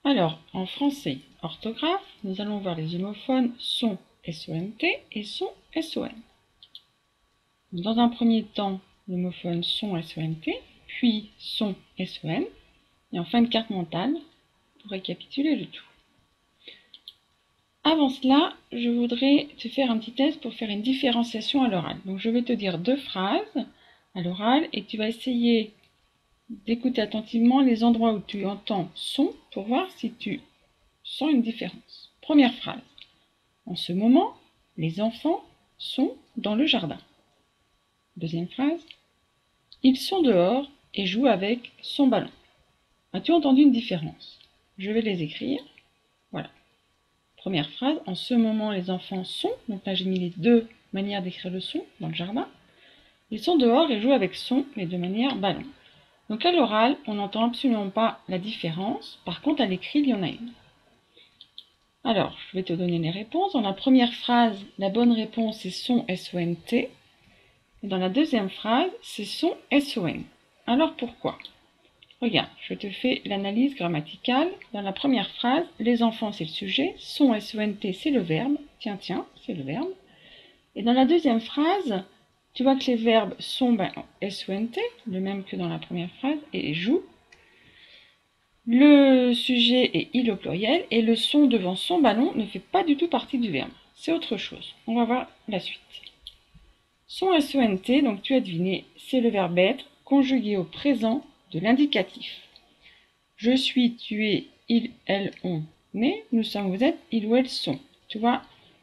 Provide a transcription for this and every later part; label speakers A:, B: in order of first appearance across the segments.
A: Alors, en français orthographe, nous allons voir les homophones son SONT et son SON. Dans un premier temps, l'homophone son SONT, puis son SON, et enfin une carte mentale pour récapituler le tout. Avant cela, je voudrais te faire un petit test pour faire une différenciation à l'oral. Donc je vais te dire 2 phrases à l'oral et tu vas essayer d'écouter attentivement les endroits où tu entends son pour voir si tu sens une différence. Première phrase. En ce moment, les enfants sont dans le jardin. Deuxième phrase. Ils sont dehors et jouent avec son ballon. As-tu entendu une différence? Je vais les écrire. Voilà. Première phrase. En ce moment, les enfants sont. Donc là, j'ai mis les 2 manières d'écrire le son dans le jardin. Ils sont dehors et jouent avec son, les 2 manières ballon. Donc à l'oral, on n'entend absolument pas la différence. Par contre, à l'écrit, il y en a une. Alors, je vais te donner les réponses. Dans la première phrase, la bonne réponse est son SONT. Et dans la deuxième phrase, c'est son SON. Alors pourquoi? Regarde, je te fais l'analyse grammaticale. Dans la première phrase, les enfants, c'est le sujet. Son SONT, c'est le verbe. Tiens, c'est le verbe. Et dans la deuxième phrase, tu vois que les verbes sont SONT, le même que dans la première phrase, et joue. Le sujet est il au pluriel et le son devant son ballon ne fait pas du tout partie du verbe. C'est autre chose. On va voir la suite. Son SONT, donc tu as deviné, c'est le verbe être conjugué au présent de l'indicatif. Je suis, tu es, il, elle, on est, nous sommes, vous êtes, ils ou elles sont. Tu vois,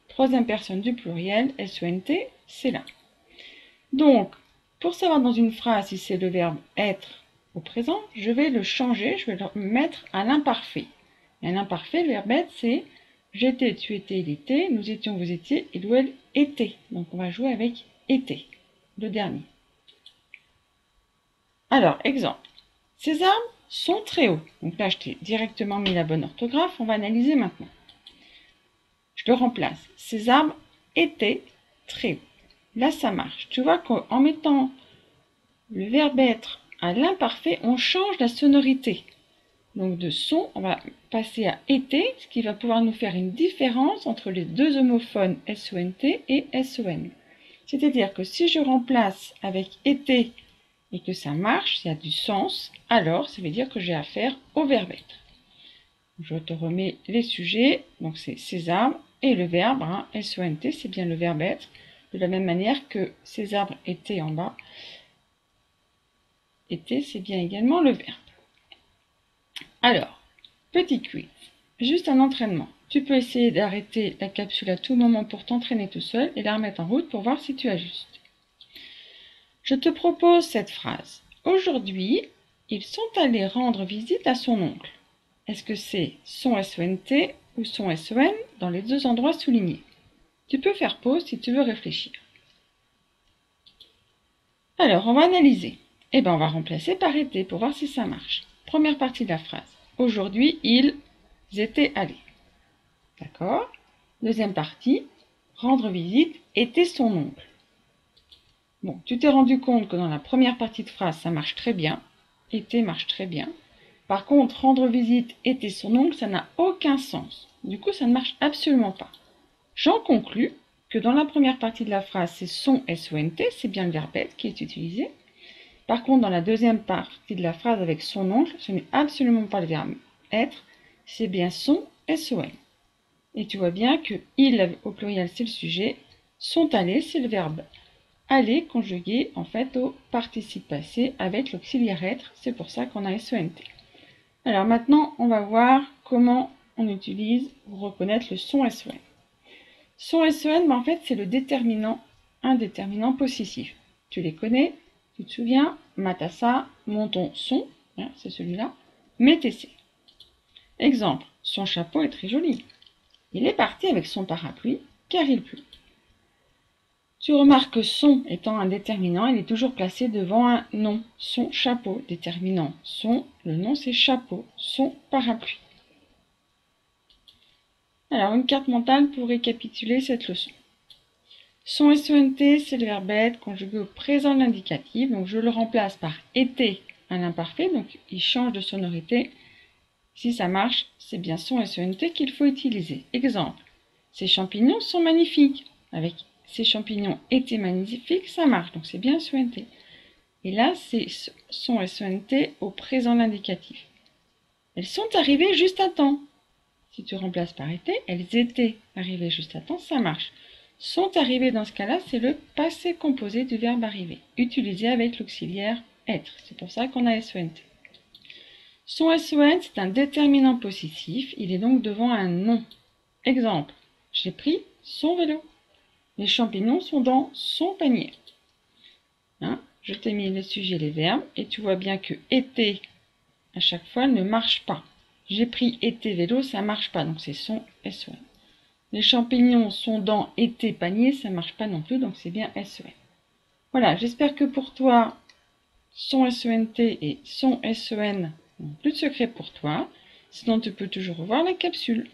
A: troisième personne du pluriel, SONT, c'est là. Donc, pour savoir dans une phrase si c'est le verbe être au présent, je vais le changer, je vais le mettre à l'imparfait. Et l'imparfait, le verbe être, c'est j'étais, tu étais, il était, nous étions, vous étiez, il ou elle était. Donc, on va jouer avec était, le dernier. Alors, exemple. Ces arbres sont très hauts. Donc là, je t'ai directement mis la bonne orthographe. On va analyser maintenant. Je le remplace. Ces arbres étaient très hauts. Là, ça marche. Tu vois qu'en mettant le verbe être à l'imparfait, on change la sonorité. Donc de son, on va passer à été, ce qui va pouvoir nous faire une différence entre les 2 homophones SONT et SON. C'est-à-dire que si je remplace avec été et que ça marche, s'il y a du sens, alors ça veut dire que j'ai affaire au verbe être. Je te remets les sujets, donc c'est ces arbres, et le verbe, SONT, c'est bien le verbe être, de la même manière que ces arbres étaient en bas. Était, c'est bien également le verbe. Alors, petit quiz, juste un entraînement. Tu peux essayer d'arrêter la capsule à tout moment pour t'entraîner tout seul et la remettre en route pour voir si tu ajustes. Je te propose cette phrase. Aujourd'hui, ils sont allés rendre visite à son oncle. Est-ce que c'est son SONT ou son SON dans les 2 endroits soulignés? Tu peux faire pause si tu veux réfléchir. Alors, on va analyser. Eh bien, on va remplacer par été pour voir si ça marche. Première partie de la phrase. Aujourd'hui, ils étaient allés. D'accord? Deuxième partie. Rendre visite était son oncle. Bon, tu t'es rendu compte que dans la première partie de phrase, ça marche très bien. Était marche très bien. Par contre, rendre visite était son oncle, ça n'a aucun sens. Du coup, ça ne marche absolument pas. J'en conclus que dans la première partie de la phrase, c'est son SONT, c'est bien le verbe être qui est utilisé. Par contre, dans la deuxième partie de la phrase avec son oncle, ce n'est absolument pas le verbe être, c'est bien son SON. Et tu vois bien que il au pluriel c'est le sujet, sont allés c'est le verbe aller conjugué en fait au participe passé avec l'auxiliaire être, c'est pour ça qu'on a SONT. Alors maintenant, on va voir comment on utilise pour reconnaître le son SON. Son SON, en fait, c'est le déterminant, un déterminant possessif. Tu les connais, tu te souviens, matassa, monton, son, c'est celui-là, métessé. Exemple, son chapeau est très joli. Il est parti avec son parapluie, car il pleut. Tu remarques que son étant un déterminant, il est toujours placé devant un nom. Son chapeau, déterminant. Son, le nom c'est chapeau, son parapluie. Alors, une carte mentale pour récapituler cette leçon. Son SONT, c'est le verbe être conjugué au présent de l'indicatif. Donc, je le remplace par été à l'imparfait. Donc, il change de sonorité. Si ça marche, c'est bien son SENT qu'il faut utiliser. Exemple, ces champignons sont magnifiques. Avec ces champignons étaient magnifiques, ça marche. Donc c'est bien SENT. Et là, c'est son SENT au présent l'indicatif. Elles sont arrivées juste à temps. Si tu remplaces par été, elles étaient arrivées juste à temps, ça marche. Sont arrivées dans ce cas-là, c'est le passé composé du verbe arriver, utilisé avec l'auxiliaire être. C'est pour ça qu'on a SENT. Son SEN, c'est un déterminant possessif, il est donc devant un nom. Exemple, j'ai pris son vélo. Les champignons sont dans son panier. Hein, je t'ai mis les sujets, les verbes, et tu vois bien que été, à chaque fois, ne marche pas. J'ai pris été vélo, ça marche pas, donc c'est son SEN. Les champignons sont dans été panier, ça marche pas non plus, donc c'est bien SEN. Voilà, j'espère que pour toi, son SENT et son SEN n'ont plus de secret pour toi. Sinon, tu peux toujours revoir la capsule.